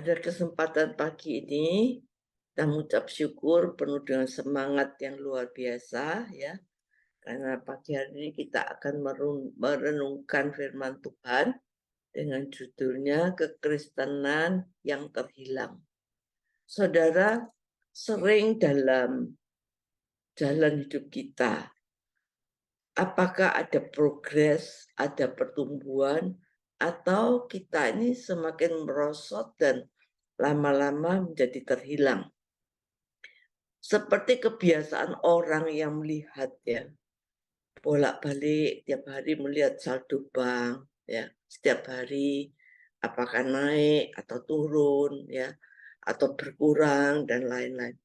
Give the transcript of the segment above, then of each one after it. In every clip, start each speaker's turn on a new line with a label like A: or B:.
A: pada kesempatan pagi ini, kita mengucap syukur penuh dengan semangat yang luar biasa ya. Karena pagi hari ini kita akan merenungkan firman Tuhan dengan judulnya Kekristenan yang Terhilang. Saudara, sering dalam jalan hidup kita, apakah ada progres, ada pertumbuhan, atau kita ini semakin merosot dan lama-lama menjadi terhilang. Seperti kebiasaan orang yang melihat ya, bolak-balik tiap hari melihat saldo bank ya, setiap hari apakah naik atau turun ya, atau berkurang dan lain-lain.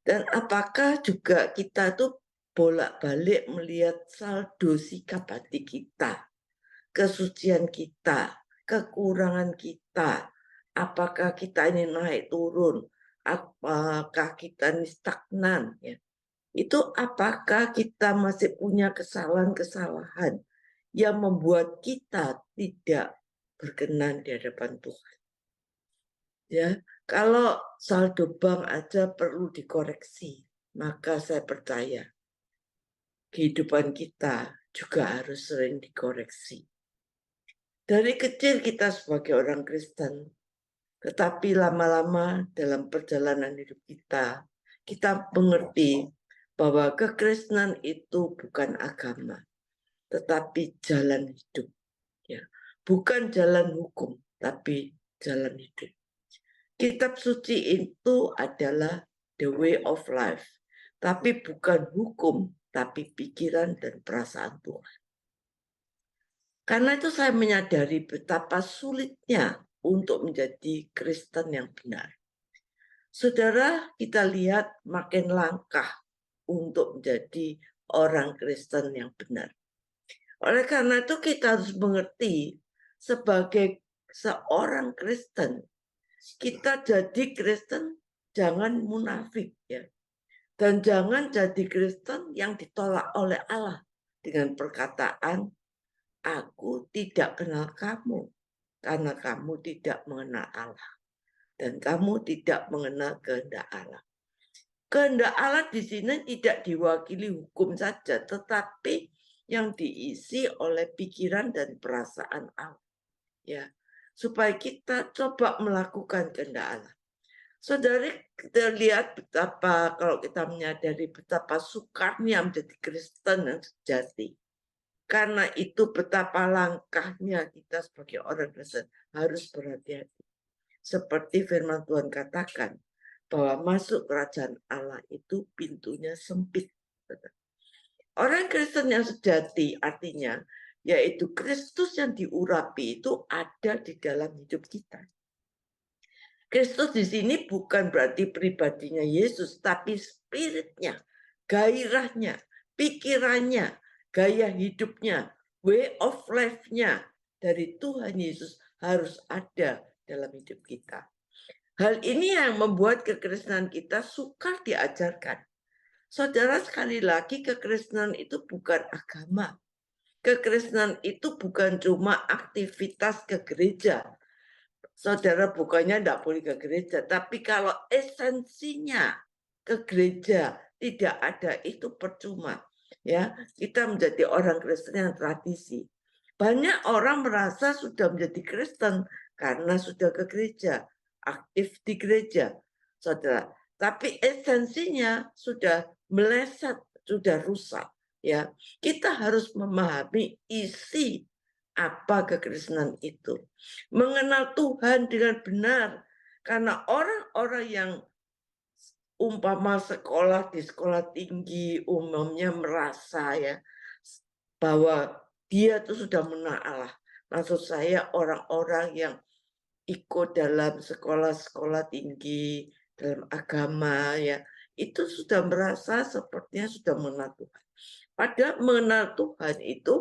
A: Dan apakah juga kita tuh bolak-balik melihat saldo sikap hati kita, kesucian kita, kekurangan kita, apakah kita ini naik turun, apakah kita ini stagnan ya. Itu apakah kita masih punya kesalahan-kesalahan yang membuat kita tidak berkenan di hadapan Tuhan. Ya, kalau saldo bank aja perlu dikoreksi, maka saya percaya kehidupan kita juga harus sering dikoreksi. Dari kecil kita sebagai orang Kristen, tetapi lama-lama dalam perjalanan hidup kita mengerti bahwa kekristenan itu bukan agama, tetapi jalan hidup. Ya. Bukan jalan hukum, tapi jalan hidup. Kitab suci itu adalah the way of life, tapi bukan hukum, tapi pikiran dan perasaan Tuhan. Karena itu saya menyadari betapa sulitnya untuk menjadi Kristen yang benar. Saudara, kita lihat makin langkah untuk menjadi orang Kristen yang benar. Oleh karena itu kita harus mengerti sebagai seorang Kristen, kita jadi Kristen jangan munafik ya. Dan jangan jadi Kristen yang ditolak oleh Allah dengan perkataan aku tidak kenal kamu karena kamu tidak mengenal Allah dan kamu tidak mengenal kehendak Allah. Kehendak Allah di sini tidak diwakili hukum saja, tetapi yang diisi oleh pikiran dan perasaan Allah. Ya, supaya kita coba melakukan kehendak Allah. Saudari, kita lihat betapa kalau kita menyadari betapa sukarnya menjadi Kristen yang sejati. Karena itu betapa langkahnya kita sebagai orang Kristen harus berhati-hati. Seperti firman Tuhan katakan, bahwa masuk kerajaan Allah itu pintunya sempit. Orang Kristen yang sejati artinya, yaitu Kristus yang diurapi itu ada di dalam hidup kita. Kristus di sini bukan berarti pribadinya Yesus, tapi spiritnya, gairahnya, pikirannya, gaya hidupnya, way of life-nya dari Tuhan Yesus harus ada dalam hidup kita. Hal ini yang membuat kekristenan kita sukar diajarkan. Saudara, sekali lagi kekristenan itu bukan agama. Kekristenan itu bukan cuma aktivitas ke gereja. Saudara, bukannya tidak boleh ke gereja, tapi kalau esensinya ke gereja tidak ada, itu percuma. Ya, kita menjadi orang Kristen yang tradisi. Banyak orang merasa sudah menjadi Kristen karena sudah ke gereja, aktif di gereja, saudara. Tapi esensinya sudah meleset, sudah rusak. Ya, kita harus memahami isi apa kekristenan itu. Mengenal Tuhan dengan benar. Karena orang-orang yang umpama sekolah di sekolah tinggi umumnya merasa ya bahwa dia itu sudah mengenal Allah. Maksud saya orang-orang yang ikut dalam sekolah-sekolah tinggi dalam agama ya, itu sudah merasa sepertinya sudah mengenal Tuhan. Padahal mengenal Tuhan itu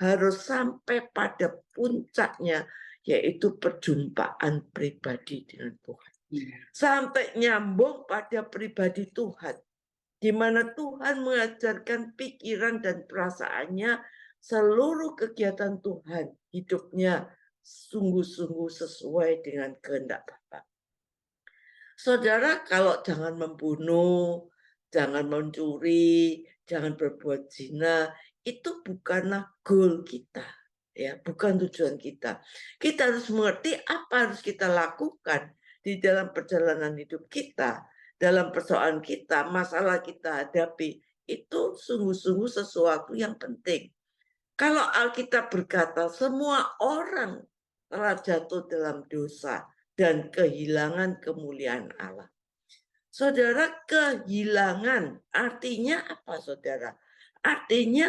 A: harus sampai pada puncaknya, yaitu perjumpaan pribadi dengan Tuhan. Sampai nyambung pada pribadi Tuhan, di mana Tuhan mengajarkan pikiran dan perasaannya, seluruh kegiatan Tuhan, hidupnya sungguh-sungguh sesuai dengan kehendak Bapa. Saudara, kalau jangan membunuh, jangan mencuri, jangan berbuat zina, itu bukanlah goal kita, ya, bukan tujuan kita. Kita harus mengerti apa harus kita lakukan di dalam perjalanan hidup kita, dalam persoalan kita, masalah kita hadapi, itu sungguh-sungguh sesuatu yang penting. Kalau Alkitab berkata semua orang telah jatuh dalam dosa dan kehilangan kemuliaan Allah. Saudara, kehilangan artinya apa, saudara? Artinya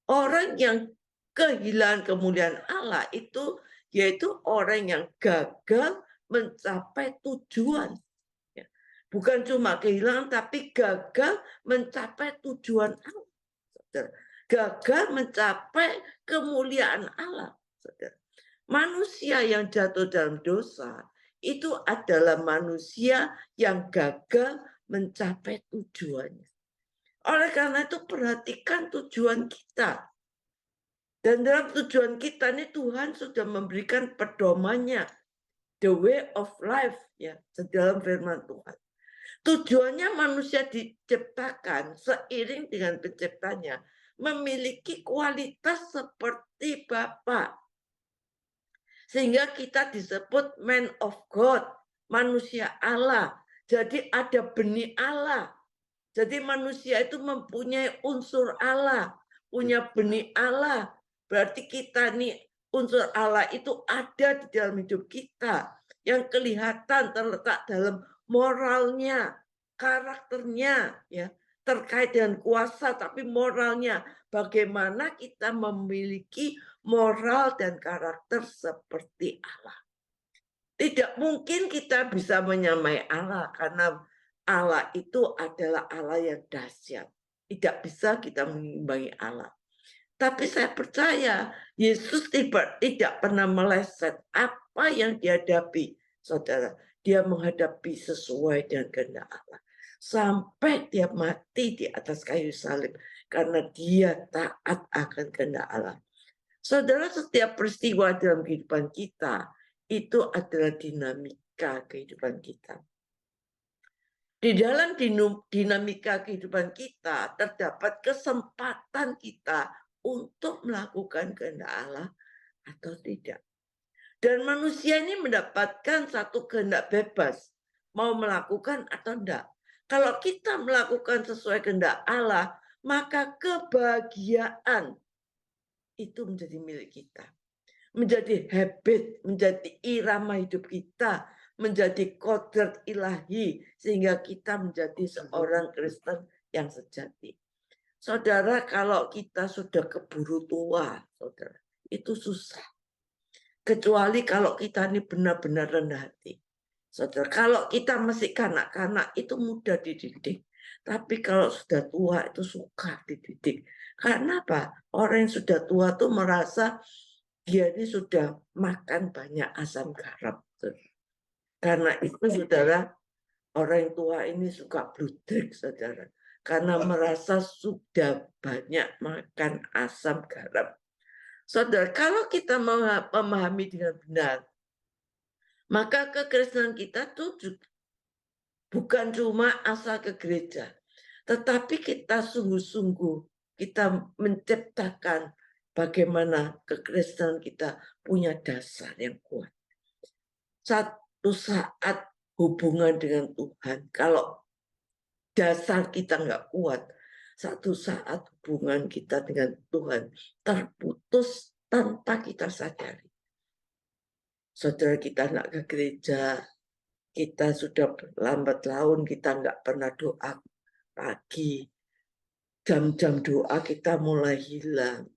A: orang yang kehilangan kemuliaan Allah itu yaitu orang yang gagal mencapai tujuan. Ya. Bukan cuma kehilangan, tapi gagal mencapai tujuan Allah. Saudara. Gagal mencapai kemuliaan Allah. Saudara. Manusia yang jatuh dalam dosa itu adalah manusia yang gagal mencapai tujuannya. Oleh karena itu perhatikan tujuan kita. Dan dalam tujuan kita ini Tuhan sudah memberikan pedomannya. The way of life, ya, dalam firman Tuhan. Tujuannya manusia diciptakan seiring dengan penciptanya memiliki kualitas seperti Bapa. Sehingga kita disebut man of God, manusia Allah. Jadi ada benih Allah. Jadi manusia itu mempunyai unsur Allah, punya benih Allah. Berarti kita nih unsur Allah itu ada di dalam hidup kita. Yang kelihatan terletak dalam moralnya, karakternya, ya, terkait dengan kuasa, tapi moralnya. Bagaimana kita memiliki moral dan karakter seperti Allah. Tidak mungkin kita bisa menyamai Allah karena Allah itu adalah Allah yang dahsyat. Tidak bisa kita mengimbangi Allah. Tapi saya percaya Yesus tidak pernah meleset apa yang dihadapi. Saudara, dia menghadapi sesuai dengan kehendak Allah. Sampai dia mati di atas kayu salib. Karena dia taat akan kehendak Allah. Saudara, setiap peristiwa dalam kehidupan kita itu adalah dinamika kehidupan kita. Di dalam dinamika kehidupan kita terdapat kesempatan kita untuk melakukan kehendak Allah atau tidak. Dan manusia ini mendapatkan satu kehendak bebas, mau melakukan atau tidak. Kalau kita melakukan sesuai kehendak Allah, maka kebahagiaan itu menjadi milik kita. Menjadi habit, menjadi irama hidup kita, menjadi kodrat ilahi, sehingga kita menjadi seorang Kristen yang sejati. Saudara, kalau kita sudah keburu tua, saudara, itu susah. Kecuali kalau kita ini benar-benar rendah hati. Saudara, kalau kita masih kanak-kanak, itu mudah dididik. Tapi kalau sudah tua, itu suka dididik. Karena apa? Orang yang sudah tua tuh merasa dia ini sudah makan banyak asam garam. Karena itu, saudara, orang tua ini suka bludrek, saudara. Karena merasa sudah banyak makan asam garam. Saudara, kalau kita memahami dengan benar, maka kekristenan kita tuh bukan cuma asal ke gereja, tetapi kita sungguh-sungguh kita menciptakan bagaimana kekristenan kita punya dasar yang kuat. Satu saat hubungan dengan Tuhan, kalau dasar kita nggak kuat, satu saat hubungan kita dengan Tuhan terputus tanpa kita sadari. Saudara, kita nggak ke gereja, kita sudah lambat laun, kita nggak pernah doa pagi, jam-jam doa kita mulai hilang.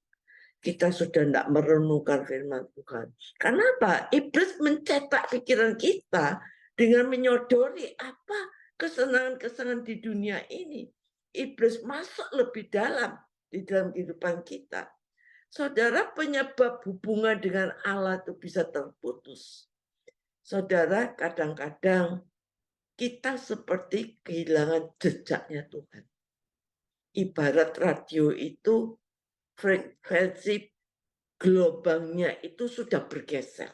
A: Kita sudah tidak merenungkan firman Tuhan. Kenapa? Iblis mencetak pikiran kita dengan menyodori apa kesenangan-kesenangan di dunia ini. Iblis masuk lebih dalam di dalam kehidupan kita. Saudara, penyebab hubungan dengan Allah itu bisa terputus. Saudara, kadang-kadang kita seperti kehilangan jejaknya Tuhan. Ibarat radio itu frekuensi gelombangnya itu sudah bergeser.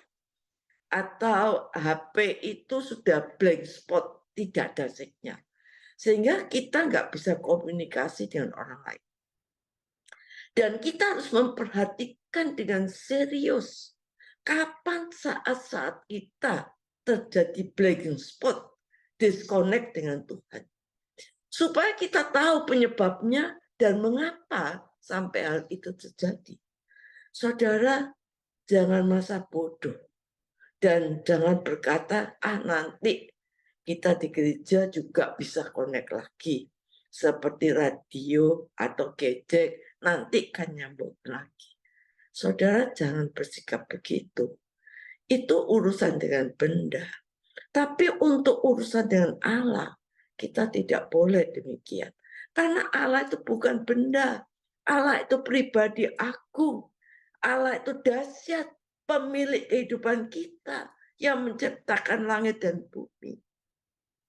A: Atau HP itu sudah blank spot, tidak ada sinyal. Sehingga kita nggak bisa komunikasi dengan orang lain. Dan kita harus memperhatikan dengan serius kapan saat-saat kita terjadi blank spot, disconnect dengan Tuhan. Supaya kita tahu penyebabnya dan mengapa sampai hal itu terjadi. Saudara, jangan masa bodoh. Dan jangan berkata, nanti kita di gereja juga bisa connect lagi. Seperti radio atau gadget, nanti kan nyambung lagi. Saudara jangan bersikap begitu. Itu urusan dengan benda. Tapi untuk urusan dengan Allah, kita tidak boleh demikian. Karena Allah itu bukan benda. Allah itu pribadi aku. Allah itu dahsyat, pemilik kehidupan kita yang menciptakan langit dan bumi.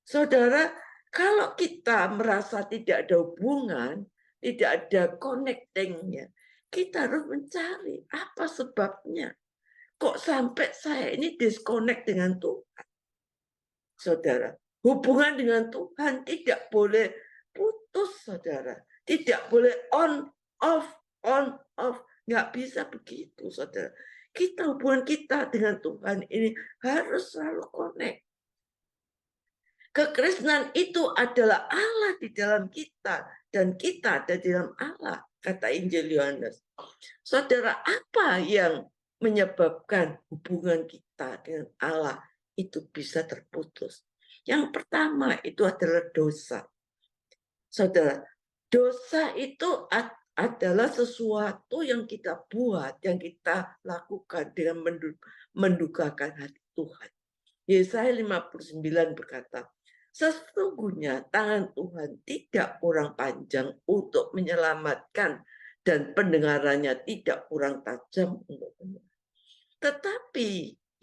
A: Saudara, kalau kita merasa tidak ada hubungan, tidak ada connectingnya, kita harus mencari apa sebabnya. Kok sampai saya ini disconnect dengan Tuhan? Saudara, hubungan dengan Tuhan tidak boleh putus, saudara. Tidak boleh on, off. Nggak bisa begitu, saudara. Hubungan kita dengan Tuhan ini harus selalu connect. Kekristenan itu adalah Allah di dalam kita dan kita ada di dalam Allah, kata Injil Yohanes. Saudara, apa yang menyebabkan hubungan kita dengan Allah itu bisa terputus? Yang pertama itu adalah dosa. Saudara, dosa itu adalah sesuatu yang kita buat, yang kita lakukan dengan mendukakan hati Tuhan. Yesaya 59 berkata, sesungguhnya tangan Tuhan tidak kurang panjang untuk menyelamatkan dan pendengarannya tidak kurang tajam untuk menyelamatkan. Tetapi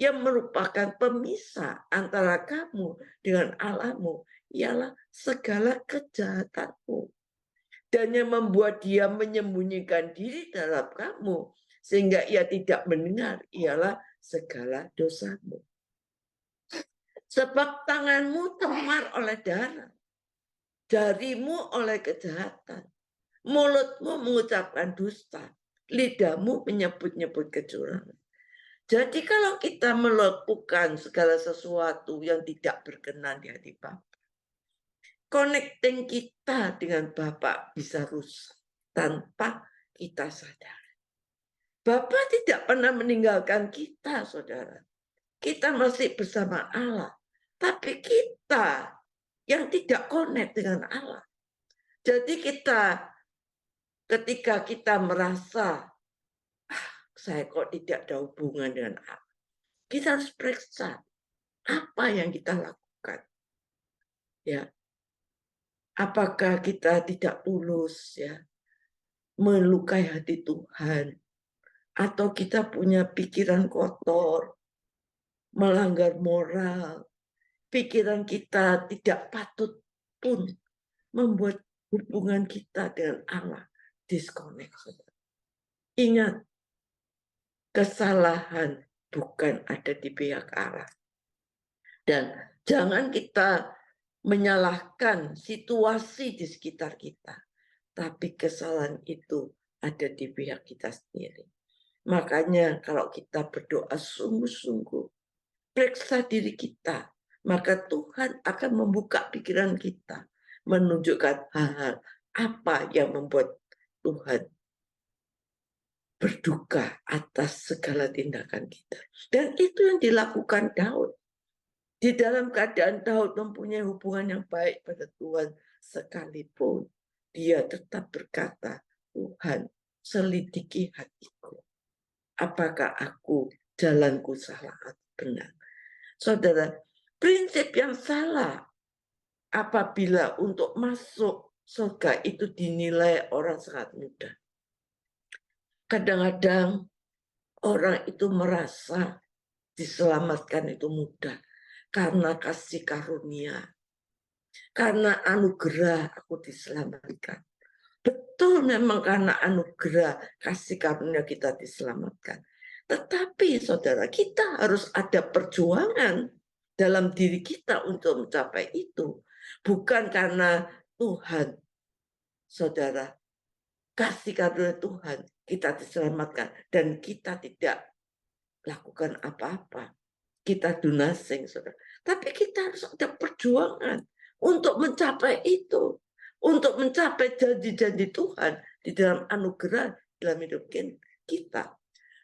A: yang merupakan pemisah antara kamu dengan Allahmu ialah segala kejahatanmu. Dan yang membuat dia menyembunyikan diri dalam kamu sehingga ia tidak mendengar ialah segala dosamu. Sebab tanganmu temar oleh darah, jarimu oleh kejahatan, mulutmu mengucapkan dusta, lidahmu menyebut-nyebut kecurangan. Jadi kalau kita melakukan segala sesuatu yang tidak berkenan di hati Bapa, connecting kita dengan Bapa bisa rusak tanpa kita sadar. Bapa tidak pernah meninggalkan kita, saudara. Kita masih bersama Allah. Tapi kita yang tidak connect dengan Allah. Jadi ketika kita merasa, saya kok tidak ada hubungan dengan Allah. Kita harus periksa apa yang kita lakukan. Ya, apakah kita tidak tulus, ya, melukai hati Tuhan, atau kita punya pikiran kotor, melanggar moral, pikiran kita tidak patut pun membuat hubungan kita dengan Allah disconnect. Ingat, kesalahan bukan ada di pihak Allah. Dan jangan kita menyalahkan situasi di sekitar kita. Tapi kesalahan itu ada di pihak kita sendiri. Makanya kalau kita berdoa sungguh-sungguh, periksa diri kita, maka Tuhan akan membuka pikiran kita, menunjukkan hal-hal apa yang membuat Tuhan berduka atas segala tindakan kita. Dan itu yang dilakukan Daud. Di dalam keadaan Daud mempunyai hubungan yang baik pada Tuhan, sekalipun dia tetap berkata, Tuhan, selidiki hatiku. Apakah aku jalanku salah atau benar? Saudara, prinsip yang salah apabila untuk masuk surga itu dinilai orang sangat mudah. Kadang-kadang orang itu merasa diselamatkan itu mudah karena kasih karunia, karena anugerah aku diselamatkan. Betul, memang karena anugerah kasih karunia kita diselamatkan. Tetapi saudara, kita harus ada perjuangan dalam diri kita untuk mencapai itu. Bukan karena Tuhan, saudara, kasih karunia Tuhan, kita diselamatkan. Dan kita tidak lakukan apa-apa. Kita do nothing, saudara. Tapi kita harus ada perjuangan untuk mencapai itu. Untuk mencapai janji-janji Tuhan di dalam anugerah dalam hidup kita.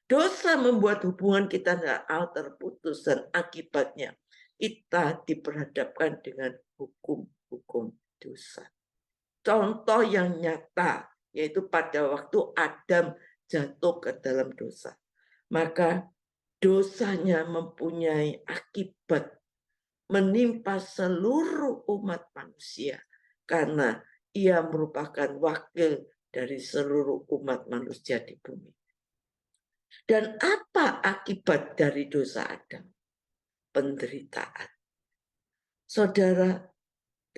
A: Dosa membuat hubungan kita dengan Allah terputus dan akibatnya kita diperhadapkan dengan hukum-hukum dosa. Contoh yang nyata yaitu pada waktu Adam jatuh ke dalam dosa. Maka dosanya mempunyai akibat menimpa seluruh umat manusia karena ia merupakan wakil dari seluruh umat manusia di bumi. Dan apa akibat dari dosa Adam? Penderitaan. Saudara,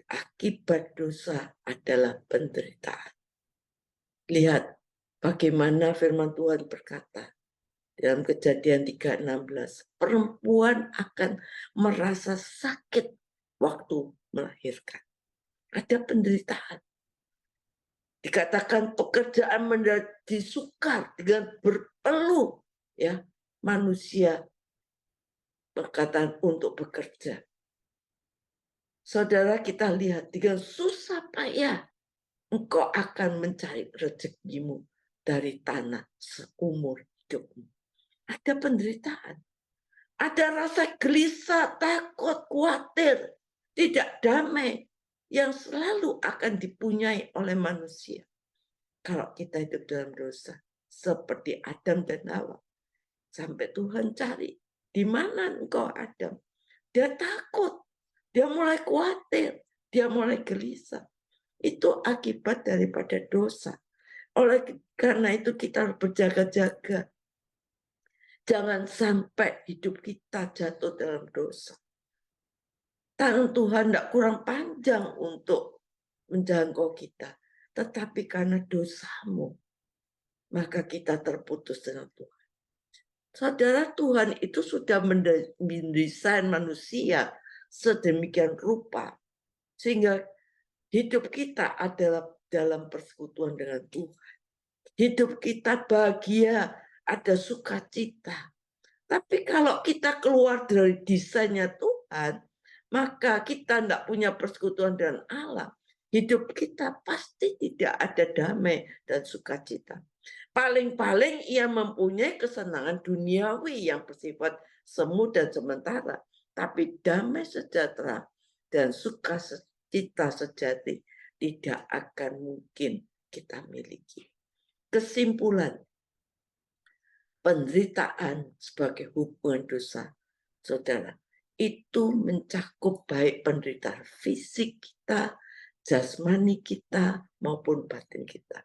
A: akibat dosa adalah penderitaan. Lihat bagaimana firman Tuhan berkata dalam Kejadian 3:16, perempuan akan merasa sakit waktu melahirkan. Ada penderitaan. Dikatakan pekerjaan menjadi sukar dengan berpeluh, ya, manusia perkataan untuk bekerja. Saudara, kita lihat dengan susah payah engkau akan mencari rezekimu dari tanah seumur hidupmu. Ada penderitaan. Ada rasa gelisah, takut, khawatir, tidak damai yang selalu akan dipunyai oleh manusia. Kalau kita hidup dalam dosa, seperti Adam dan Hawa. Sampai Tuhan cari, di mana engkau Adam? Dia takut, dia mulai khawatir, dia mulai gelisah. Itu akibat daripada dosa. Oleh karena itu kita harus berjaga-jaga. Jangan sampai hidup kita jatuh dalam dosa. Tangan Tuhan tidak kurang panjang untuk menjangkau kita. Tetapi karena dosamu, maka kita terputus dengan Tuhan. Saudara, Tuhan itu sudah mendesain manusia sedemikian rupa. Sehingga hidup kita adalah dalam persekutuan dengan Tuhan. Hidup kita bahagia, ada sukacita. Tapi kalau kita keluar dari desainnya Tuhan, maka kita tidak punya persekutuan dengan Allah. Hidup kita pasti tidak ada damai dan sukacita. Paling-paling ia mempunyai kesenangan duniawi yang bersifat semu dan sementara. Tapi damai sejahtera dan sukacita sejati tidak akan mungkin kita miliki. Kesimpulan, penderitaan sebagai hubungan dosa, saudara, itu mencakup baik penderitaan fisik kita, jasmani kita, maupun batin kita.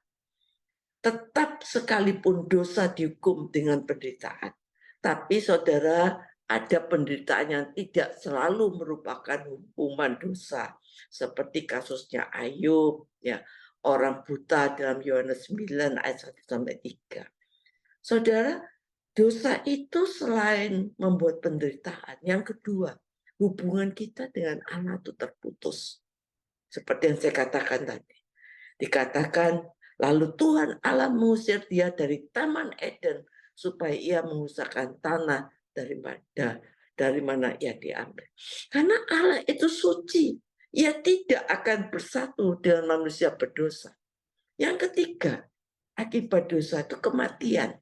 A: Tetap sekalipun dosa dihukum dengan penderitaan, tapi saudara, ada penderitaan yang tidak selalu merupakan hukuman dosa, seperti kasusnya Ayub, ya, orang buta dalam Yohanes 9 ayat 1-3. Saudara, dosa itu selain membuat penderitaan, yang kedua, hubungan kita dengan Allah itu terputus. Seperti yang saya katakan tadi. Dikatakan, lalu Tuhan Allah mengusir dia dari Taman Eden supaya ia mengusahakan tanah dari mana ia diambil. Karena Allah itu suci. Ia tidak akan bersatu dengan manusia berdosa. Yang ketiga, akibat dosa itu kematian.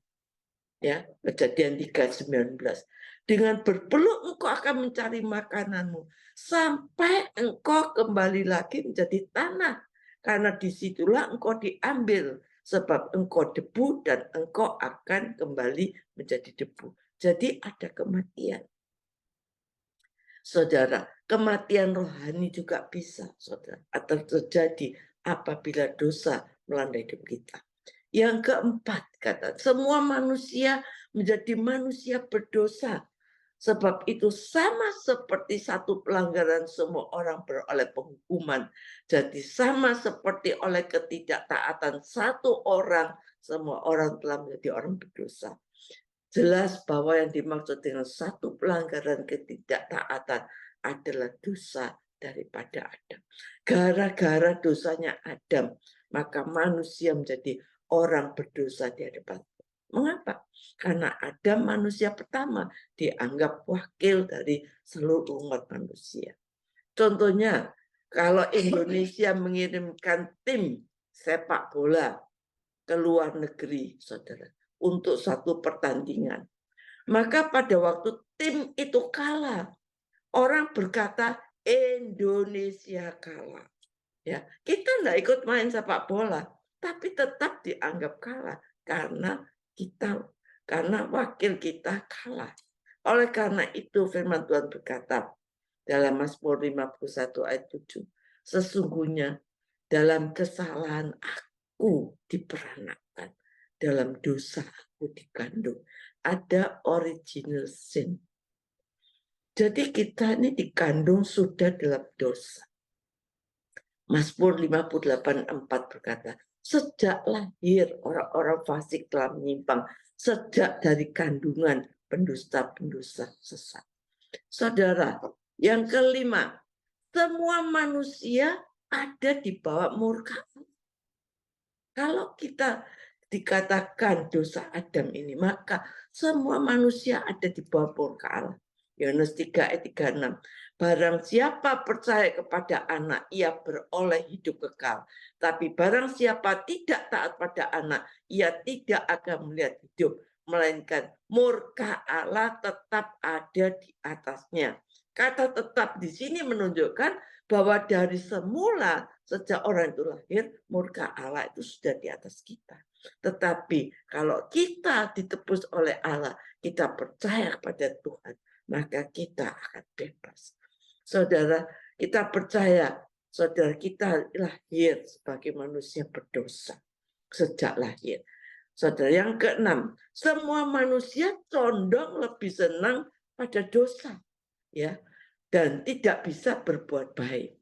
A: Ya, Kejadian 3:19. Dengan berpeluh engkau akan mencari makananmu sampai engkau kembali lagi menjadi tanah, karena disitulah engkau diambil, sebab engkau debu dan engkau akan kembali menjadi debu. Jadi ada kematian. Saudara, kematian rohani juga bisa, saudara, atau terjadi apabila dosa melanda hidup kita. Yang keempat, kata, semua manusia menjadi manusia berdosa. Sebab itu sama seperti satu pelanggaran semua orang beroleh penghukuman. Jadi sama seperti oleh ketidaktaatan satu orang, semua orang telah menjadi orang berdosa. Jelas bahwa yang dimaksud dengan satu pelanggaran ketidaktaatan adalah dosa daripada Adam. Gara-gara dosanya Adam, maka manusia menjadi orang berdosa di hadapan Tuhan. Mengapa? Karena Adam manusia pertama dianggap wakil dari seluruh umat manusia. Contohnya, kalau Indonesia mengirimkan tim sepak bola ke luar negeri, saudara, untuk satu pertandingan, maka pada waktu tim itu kalah, orang berkata Indonesia kalah. Ya, kita enggak ikut main sepak bola, tapi tetap dianggap kalah karena wakil kita kalah. Oleh karena itu firman Tuhan berkata dalam Mazmur 51 ayat 7, sesungguhnya dalam kesalahan aku diperanakkan, dalam dosa aku dikandung. Ada original sin. Jadi kita ini dikandung sudah dalam dosa. Mazmur 58:4 berkata, sejak lahir orang-orang fasik telah menyimpang, sejak dari kandungan pendusta-pendusta sesat. Saudara, yang kelima, semua manusia ada di bawah murka. Kalau kita dikatakan dosa Adam ini, maka semua manusia ada di bawah murka Allah. Yohanes 3 ayat 36. Barang siapa percaya kepada anak, ia beroleh hidup kekal. Tapi barang siapa tidak taat pada anak, ia tidak akan melihat hidup. Melainkan murka Allah tetap ada di atasnya. Kata tetap di sini menunjukkan bahwa dari semula sejak orang itu lahir, murka Allah itu sudah di atas kita. Tetapi kalau kita ditebus oleh Allah, kita percaya kepada Tuhan, maka kita akan bebas. Saudara, kita percaya, saudara kita lahir sebagai manusia berdosa sejak lahir. Saudara, yang keenam, semua manusia condong lebih senang pada dosa, ya, dan tidak bisa berbuat baik.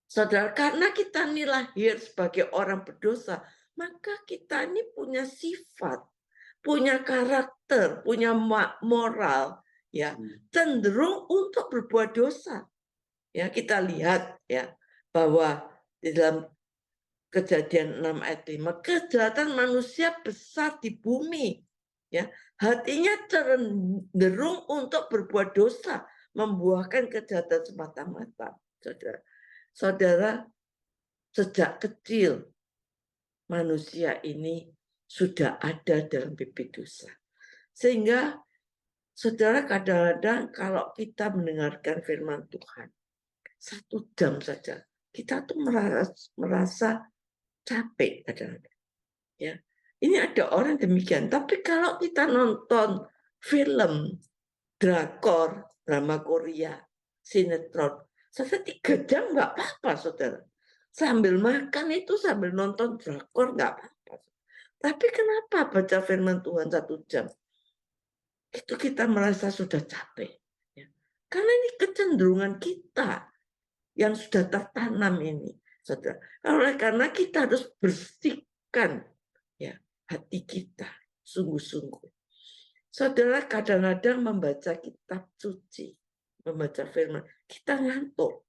A: Saudara, karena kita ini lahir sebagai orang berdosa, maka kita ini punya sifat, punya karakter, punya moral, ya, cenderung untuk berbuat dosa. Ya, kita lihat ya bahwa di dalam Kejadian 6 ayat 5, kejahatan manusia besar di bumi. Ya, hatinya cenderung untuk berbuat dosa, membuahkan kejahatan semata-mata. Saudara, sejak kecil manusia ini sudah ada dalam bibit dosa. Sehingga saudara, kadang-kadang kalau kita mendengarkan firman Tuhan 1 jam saja, kita tuh merasa capek kadang-kadang. Ya, ini ada orang demikian. Tapi kalau kita nonton film, drakor, drama Korea, sinetron, sampai 3 jam nggak apa-apa, saudara. Sambil makan itu, sambil nonton drakor nggak apa-apa. Tapi kenapa baca firman Tuhan 1 jam? Itu kita merasa sudah capek. Ya. Karena ini kecenderungan kita yang sudah tertanam ini, saudara. Oleh karena kita harus bersihkan ya hati kita sungguh-sungguh. Saudara, kadang-kadang membaca kitab suci, membaca firman, kita ngantuk.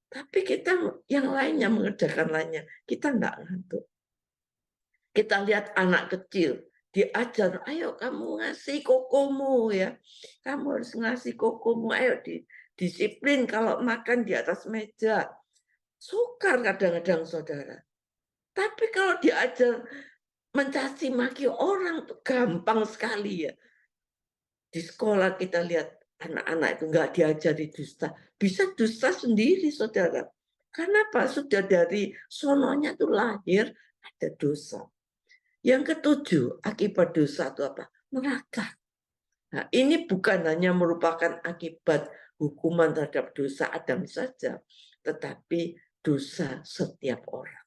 A: Tapi kita yang lainnya mengerjakan lainnya, kita enggak ngantuk. Kita lihat anak kecil, diajar, ayo kamu ngasih kokomu ya. Kamu harus ngasih kokomu, ayo disiplin kalau makan di atas meja. Sukar kadang-kadang saudara. Tapi kalau diajar mencaci maki orang tuh gampang sekali ya. Di sekolah kita lihat anak-anak itu nggak diajari dusta. Bisa dusta sendiri saudara. Karena apa? Sudah dari sononya tuh lahir ada dosa. Yang ketujuh, akibat dosa itu apa? Neraka. Nah, ini bukan hanya merupakan akibat hukuman terhadap dosa Adam saja, tetapi dosa setiap orang.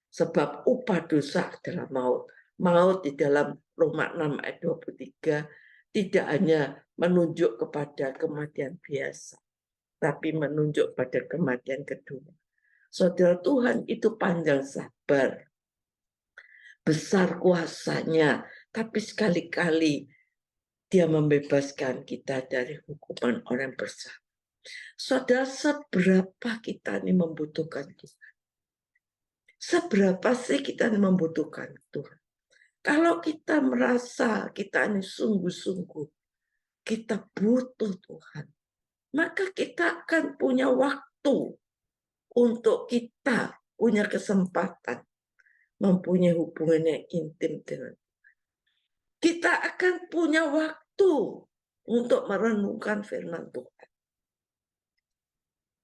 A: Sebab upah dosa adalah maut. Maut di dalam Roma 6 ayat 23 tidak hanya menunjuk kepada kematian biasa, tapi menunjuk pada kematian kedua. Saudara, Tuhan itu panjang sabar, besar kuasanya, tapi sekali-kali Dia membebaskan kita dari hukuman orang bersalah. Saudara, seberapa kita ini membutuhkan Tuhan? Seberapa sih kita ini membutuhkan Tuhan? Kalau kita merasa kita ini sungguh-sungguh, kita butuh Tuhan, maka kita akan punya waktu untuk kita punya kesempatan mempunyai hubungan yang intim dengan Tuhan. Kita akan punya waktu untuk merenungkan firman Tuhan.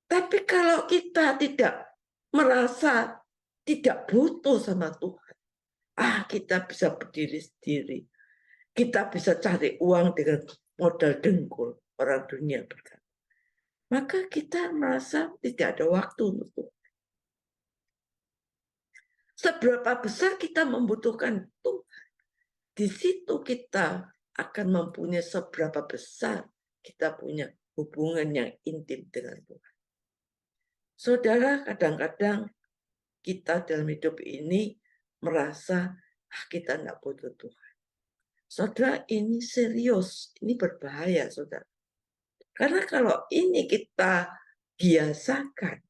A: Tapi kalau kita tidak merasa tidak butuh sama Tuhan, kita bisa berdiri sendiri. Kita bisa cari uang dengan modal dengkul, orang dunia berkata. Maka kita merasa tidak ada waktu untuk Tuhan. Seberapa besar kita membutuhkan Tuhan, di situ kita akan mempunyai seberapa besar kita punya hubungan yang intim dengan Tuhan. Saudara, kadang-kadang kita dalam hidup ini merasa kita tidak butuh Tuhan. Saudara, ini serius, ini berbahaya, saudara. Karena kalau ini kita biasakan,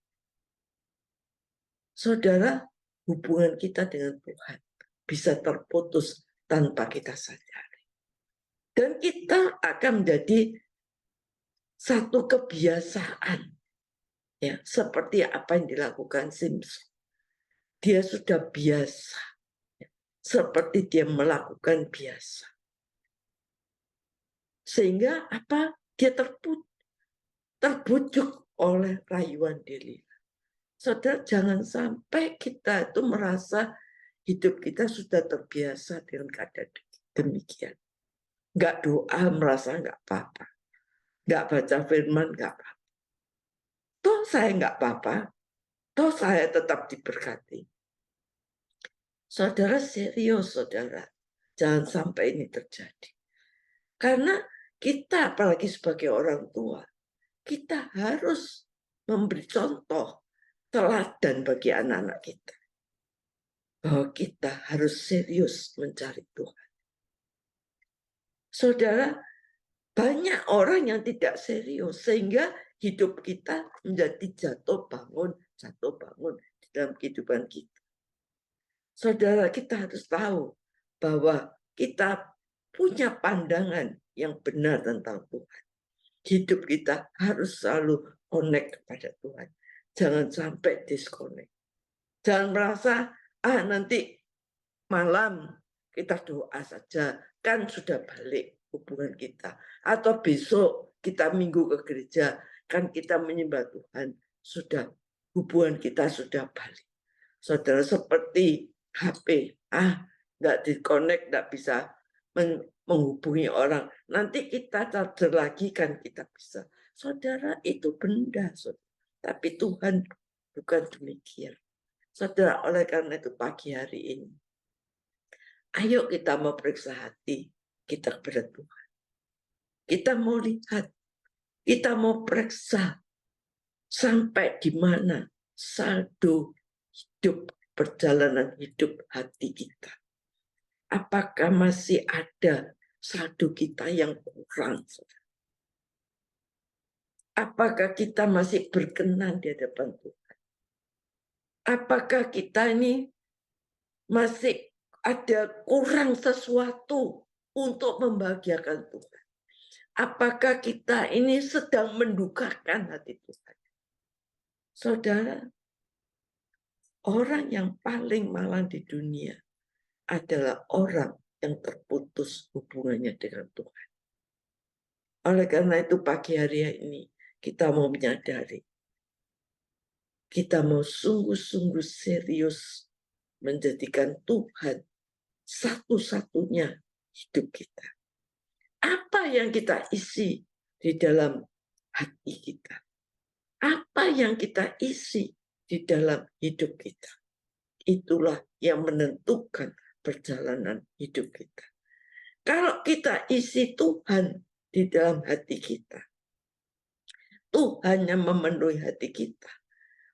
A: saudara, hubungan kita dengan Tuhan bisa terputus tanpa kita sadari. Dan kita akan menjadi satu kebiasaan, ya, seperti apa yang dilakukan Simpson. Dia sudah biasa, ya, seperti dia melakukan biasa. Sehingga apa? Dia terbujuk oleh rayuan Delila. Saudara, jangan sampai kita itu merasa hidup kita sudah terbiasa dengan keadaan demikian. Nggak doa, merasa nggak apa-apa. Nggak baca firman, nggak apa-apa. Toh saya nggak apa-apa. Toh saya tetap diberkati. Saudara, serius, saudara. Jangan sampai ini terjadi. Karena kita, apalagi sebagai orang tua, kita harus memberi contoh teladan bagi anak-anak kita. Bahwa kita harus serius mencari Tuhan. Saudara, banyak orang yang tidak serius sehingga hidup kita menjadi jatuh bangun di dalam kehidupan kita. Saudara, kita harus tahu bahwa kita punya pandangan yang benar tentang Tuhan. Hidup kita harus selalu connect kepada Tuhan. Jangan sampai disconnect. Jangan merasa, nanti malam kita doa saja, kan sudah balik hubungan kita. Atau besok kita minggu ke gereja, kan kita menyembah Tuhan, sudah hubungan kita sudah balik. Saudara, seperti HP, nggak di-connect, nggak bisa menghubungi orang. Nanti kita charger lagi kan kita bisa. Saudara, itu benda, saudara. Tapi Tuhan bukan demikian. Saudara, oleh karena itu pagi hari ini, ayo kita mau periksa hati kita kepada Tuhan. Kita mau lihat, kita mau periksa sampai di mana saldo hidup, perjalanan hidup hati kita. Apakah masih ada saldo kita yang kurang? Apakah kita masih berkenan di hadapan Tuhan? Apakah kita ini masih ada kurang sesuatu untuk membahagiakan Tuhan? Apakah kita ini sedang mendukakan hati Tuhan? Saudara, orang yang paling malang di dunia adalah orang yang terputus hubungannya dengan Tuhan. Oleh karena itu pagi hari ini kita mau menyadari, kita mau sungguh-sungguh serius menjadikan Tuhan satu-satunya hidup kita. Apa yang kita isi di dalam hati kita? Apa yang kita isi di dalam hidup kita? Itulah yang menentukan perjalanan hidup kita. Kalau kita isi Tuhan di dalam hati kita, Tuhan yang memenuhi hati kita,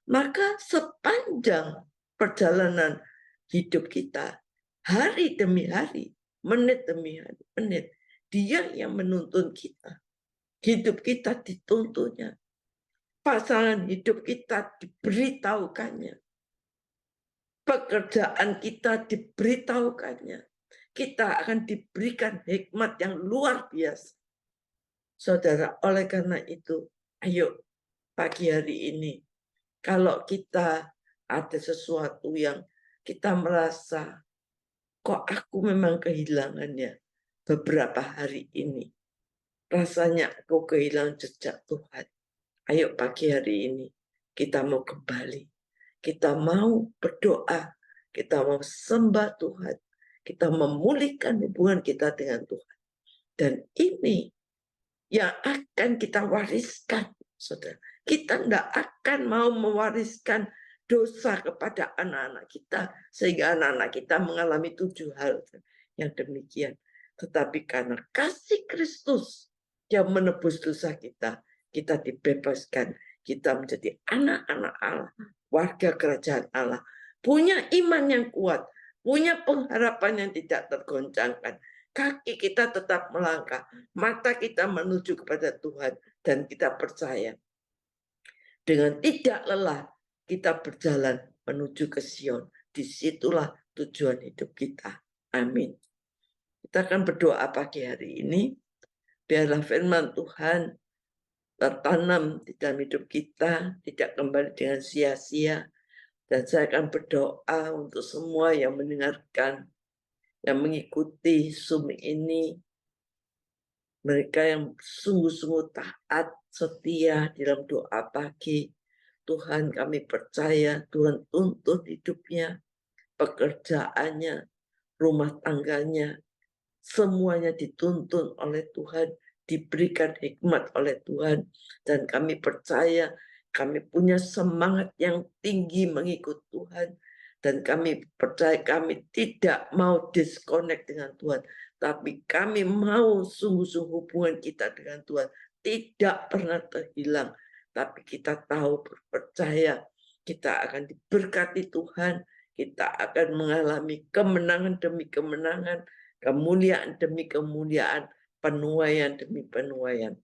A: maka sepanjang perjalanan hidup kita, hari demi hari, menit demi menit. Dia yang menuntun kita. Hidup kita dituntunnya. Pasangan hidup kita diberitahukannya. Pekerjaan kita diberitahukannya. Kita akan diberikan hikmat yang luar biasa. Saudara, oleh karena itu, ayo pagi hari ini, kalau kita ada sesuatu yang kita merasa, kok aku memang kehilangannya beberapa hari ini. Rasanya aku kehilangan jejak Tuhan. Ayo pagi hari ini, kita mau kembali. Kita mau berdoa. Kita mau sembah Tuhan. Kita memulihkan hubungan kita dengan Tuhan. Dan ini yang akan kita wariskan, saudara. Kita tidak akan mau mewariskan dosa kepada anak-anak kita, sehingga anak-anak kita mengalami 7 hal yang demikian. Tetapi karena kasih Kristus yang menebus dosa kita, kita dibebaskan. Kita menjadi anak-anak Allah, warga kerajaan Allah. Punya iman yang kuat, punya pengharapan yang tidak tergoncangkan. Kaki kita tetap melangkah, mata kita menuju kepada Tuhan, dan kita percaya. Dengan tidak lelah, kita berjalan menuju ke Sion. Disitulah tujuan hidup kita. Amin. Kita akan berdoa pagi hari ini. Biarlah firman Tuhan tertanam di dalam hidup kita, tidak kembali dengan sia-sia. Dan saya akan berdoa untuk semua yang mendengarkan, yang mengikuti Zoom ini, mereka yang sungguh-sungguh taat, setia dalam doa pagi. Tuhan, kami percaya Tuhan tuntun hidupnya, pekerjaannya, rumah tangganya, semuanya dituntun oleh Tuhan, diberikan hikmat oleh Tuhan, dan kami percaya kami punya semangat yang tinggi mengikut Tuhan, dan kami percaya kami tidak mau disconnect dengan Tuhan, tapi kami mau sungguh-sungguh hubungan kita dengan Tuhan tidak pernah terhilang, tapi kita tahu, percaya kita akan diberkati Tuhan, kita akan mengalami kemenangan demi kemenangan, kemuliaan demi kemuliaan, penuaian demi penuaian.